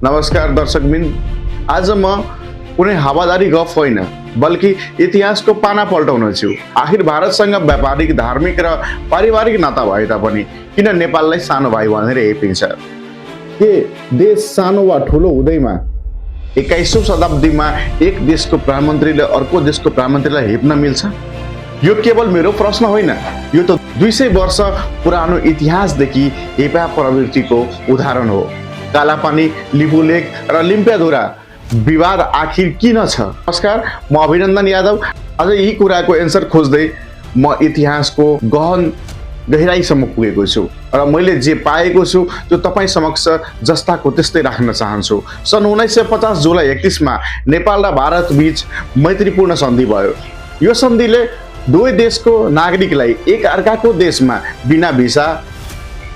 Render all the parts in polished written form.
नमस्कार दर्शकबिन। आज म कुनै हावादारी गफ होइन बल्कि इतिहासको पाना पल्टाउन छु। आखिर भारतसँग व्यापारिक, धार्मिक र पारिवारिक नाता भए तापनि किन नेपाललाई सानो भाइ भनेर हेपिन्छ? के देश सानो वा ठुलो हुँदैमा 21औं शताब्दीमा एक देशको प्रधानमन्त्रीले अर्को देशको प्रधानमन्त्रीलाई हेप्न मिल्छ? यो केवल मेरो प्रश्न होइन, यो त 200 वर्ष पुरानो इतिहासदेखि हेपा प्रवृत्तिको उदाहरण हो। कालापानी, लिपुलेक र लिम्पियाधुरा विवाद आखिर किन छ? नमस्कार, म अभिनन्दन यादव। आज यही कुराको एन्सर खोज्दै म इतिहासको गहन गहिराईसम्म पुगेको छु र मैले जे पाएको छु त्यो तपाईँ समक्ष जस्ताको त्यस्तै राख्न चाहन्छु। सन् 1950 जुलाई 31 मा नेपाल र भारत बीच मैत्रीपूर्ण सन्धि भयो। यो सन्धिले दुवै देशको नागरिकलाई एक अर्काको देशमा बिना भिसा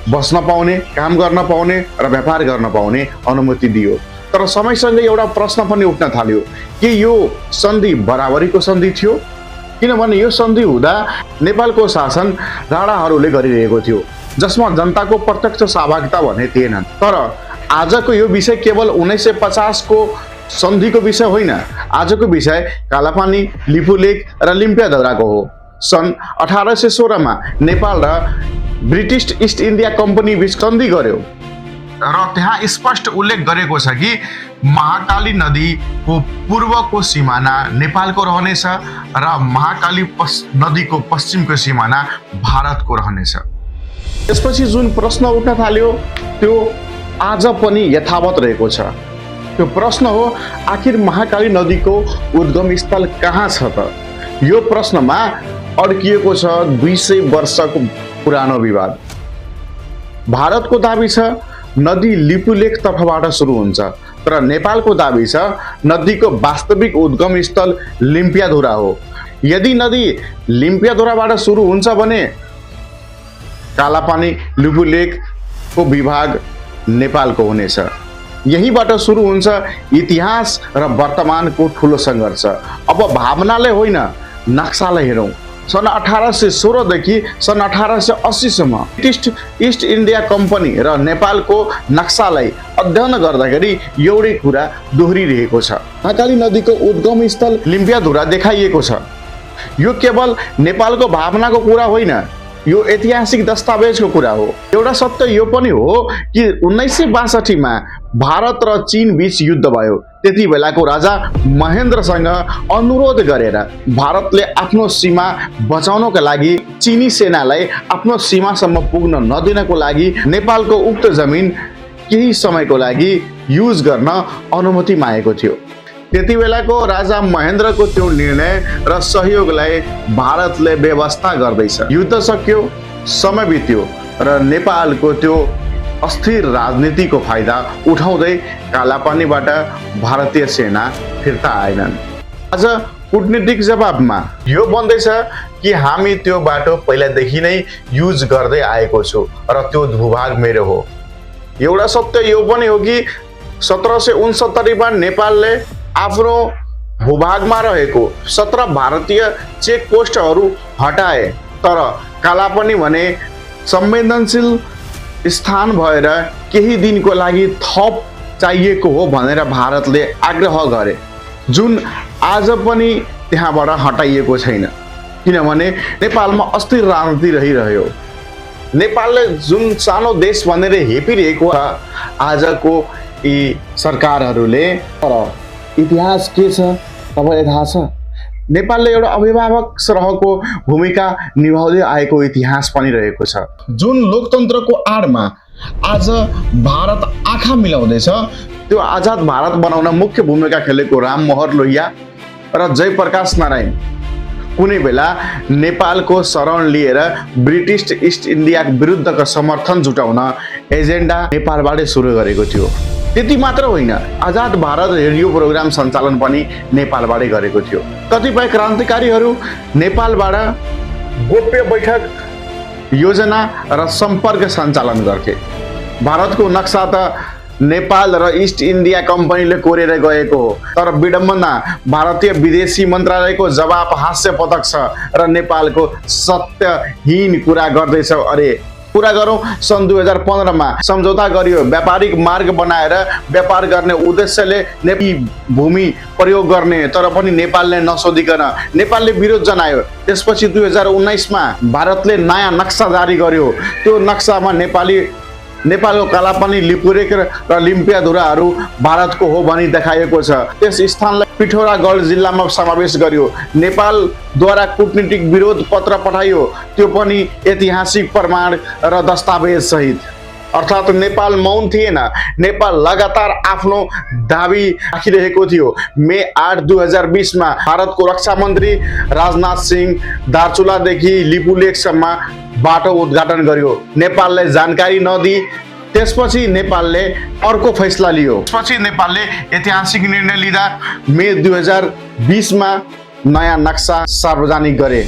बस्न पाउने, काम गर्न पाउने र व्यापार गर्न पाउने अनुमति दियो। तर समयसँगै एउटा प्रश्न पनि उठ्न थाल्यो, के यो सन्धि बराबरीको सन्धि थियो? किनभने यो सन्धि हुँदा नेपालको शासन राणाहरूले गरिरहेको थियो, जसमा जनताको प्रत्यक्ष सहभागिता भने थिएन। तर आजको यो विषय केवल 1950 को सन्धिको विषय होइन, आजको विषय कालापानी, लिपुलेक र लिम्पियाधुराको हो। सन् 1816 मा नेपाल र ब्रिटिस इस्ट इन्डिया कम्पनी बीच सन्धि गर्यो र त्यहाँ स्पष्ट उल्लेख गरेको छ कि महाकाली नदीको पूर्वको सिमाना नेपालको रहनेछ र महाकाली नदीको पश्चिमको सिमाना भारतको रहनेछ। त्यसपछि जुन प्रश्न उठ्न थाल्यो त्यो आज पनि यथावत रहेको छ। त्यो प्रश्न हो, आखिर महाकाली नदीको उद्गम स्थल कहाँ छ त? यो प्रश्नमा अड्किएको छ 200 वर्षको पुरानो विवाद। भारतको दाबी छ नदी लिपुलेक तर्फबाट सुरु हुन्छ, तर नेपालको दाबी छ नदीको वास्तविक उद्गम स्थल लिम्पियाधुरा हो। यदि नदी लिम्पियाधुराबाट सुरु हुन्छ भने कालापानी, लिपुलेकको विभाग नेपालको हुनेछ। यहीबाट सुरु हुन्छ इतिहास र वर्तमानको ठुलो सङ्घर्ष। अब भावनाले होइन, नक्सालाई हेरौँ। सन् 1816 देखि सन् 1880 सम्म ब्रिटिस इस्ट इन्डिया कम्पनी र नेपालको नक्सालाई अध्ययन गर्दाखेरि एउटै कुरा दोहोरिरहेको छ, महाकाली नदीको उद्गम स्थल लिम्पियाधुरा देखाइएको छ। यो केवल नेपालको भावनाको कुरा होइन, यो ऐतिहासिक दस्तावेजको कुरा हो। एउटा सत्य यो पनि हो कि 1962 मा भारत र चीन बीच युद्ध भयो। त्यति बेलाको राजा महेन्द्रसँग अनुरोध गरेर भारतले आफ्नो सीमा बचाउनको लागि चीनी सेनालाई आफ्नो सीमासम्म पुग्न नदिनको लागि नेपालको उक्त जमिन केही समयको लागि युज गर्न अनुमति मागेको थियो। त्यति बेलाको राजा महेन्द्रको त्यो निर्णय र सहयोगलाई भारतले व्यवस्था गर्दैछ। युद्ध सक्यो, समय बित्यो र नेपालको त्यो अस्थिर राजनीतिको फाइदा उठाउँदै कालापानीबाट भारतीय सेना फिर्ता आएनन्। आज कूटनीतिक जवाबमा यो भन्दैछ कि हामी त्यो बाटो पहिलादेखि नै युज गर्दै आएको छु र त्यो भूभाग मेरो हो। एउटा सत्य यो पनि हो कि 1769 मा नेपालले आफ्नो भूभागमा रहेको 17 भारतीय चेक पोस्टहरू हटाए, तर कालापानी भने संवेदनशील स्थान भएर केही दिनको लागि थप चाहिएको हो भनेर भारतले आग्रह गरे, जुन आज पनि त्यहाँबाट हटाइएको छैन। किनभने नेपालमा अस्थिर राजनीति रहिरह्यो। नेपालले जुन सानो देश भनेर हेपिरहेको आजको यी सरकारहरूले, तर इतिहास के छ तपाईँलाई थाहा छ? नेपालले एउटा अभिभावक सरहको भूमिका निभाउँदै आएको इतिहास पनि रहेको छ। जुन लोकतन्त्रको आडमा आज भारत आँखा मिलाउँदैछ, त्यो आजाद भारत बनाउन मुख्य भूमिका खेलेको राममोहन लोहिया र जयप्रकाश नारायण कुनै बेला नेपालको शरण लिएर ब्रिटिस इस्ट इन्डिया विरुद्धको समर्थन जुटाउन एजेन्डा नेपालबाटै सुरु गरेको थियो। त्यति मात्र होइन, आजाद भारत रेडियो प्रोग्राम सञ्चालन पनि नेपालबाटै गरेको थियो। कतिपय क्रान्तिकारीहरू नेपालबाट गोप्य बैठक, योजना र सम्पर्क सञ्चालन गर्थे। भारतको नक्सा त नेपाल र इस्ट इन्डिया कम्पनीले कोरेर गएको हो, तर विडम्बना भारतीय विदेशी मन्त्रालयको जवाब हास्यपदक छ र नेपालको सत्यहीन कुरा गर्दैछ। अरे पूरा गरौँ। सन् 2015 मा सम्झौता गरियो। व्यापारिक मार्ग बनाएर व्यापार गर्ने उद्देश्यले नेपाली भूमि प्रयोग गर्ने, तर पनि नेपालले नसोधिकन नेपालले विरोध जनायो। त्यसपछि 2019 मा भारतले नयाँ नक्सा जारी गर्यो। त्यो नक्सामा नेपालको कालापानी, लिपुरेक र लिम्पियाधुराहरू भारतको हो भनी देखाइएको छ। त्यस स्थानलाई पिठोरागढ जिल्लामा समावेश गर्यो। नेपालद्वारा कूटनीतिक विरोध पत्र पठाइयो, त्यो पनि ऐतिहासिक प्रमाण र दस्तावेज सहित। अर्थात् नेपाल मौन थिएन, नेपाल लगातार आफ्नो दाबी राखिरहेको थियो। मे 8, 2020 मा भारतको रक्षा मन्त्री राजनाथ सिंह दार्चुलादेखि लिपुलेकसम्म बाटो उद्घाटन गर्यो। नेपाललाई जानकारी नदिई त्यसपछि नेपालले अर्को फैसला लियो। त्यसपछि नेपालले ऐतिहासिक निर्णय लिँदा मे 2020 मा नयाँ नक्सा सार्वजनिक गरे।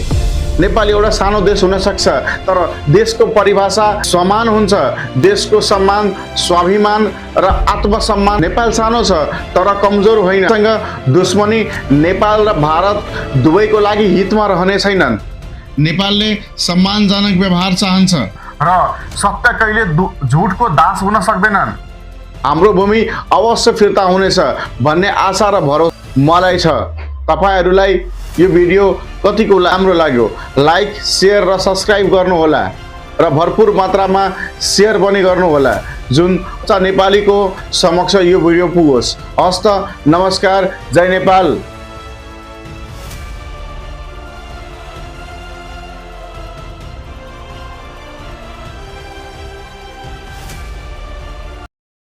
नेपाल एउटा सानो देश हुन सक्छ, तर देशको परिभाषा समान हुन्छ। देशको सम्मान, स्वाभिमान र आत्मसम्मान। नेपाल सानो छ तर कमजोर होइन। सँग दुश्मनी नेपाल र भारत दुवैको लागि हितमा रहने छैनन्। नेपालले सम्मानजनक व्यवहार चाहन्छ र सत्य कहिले झुटको दास हुन सक्दैनन्। हाम्रो भूमि अवश्य फिर्ता हुनेछ भन्ने आशा र भरोसा मलाई छ। तपाईहरुलाई यो भिडियो कतिको राम्रो लाग्यो? लाइक, शेयर र सब्स्क्राइब गर्नुहोला र भरपूर मात्रामा शेयर पनि गर्नुहोला, जुन नेपालीको समक्ष यो भिडियो पुगोस्। हस्त, नमस्कार, जय नेपाल।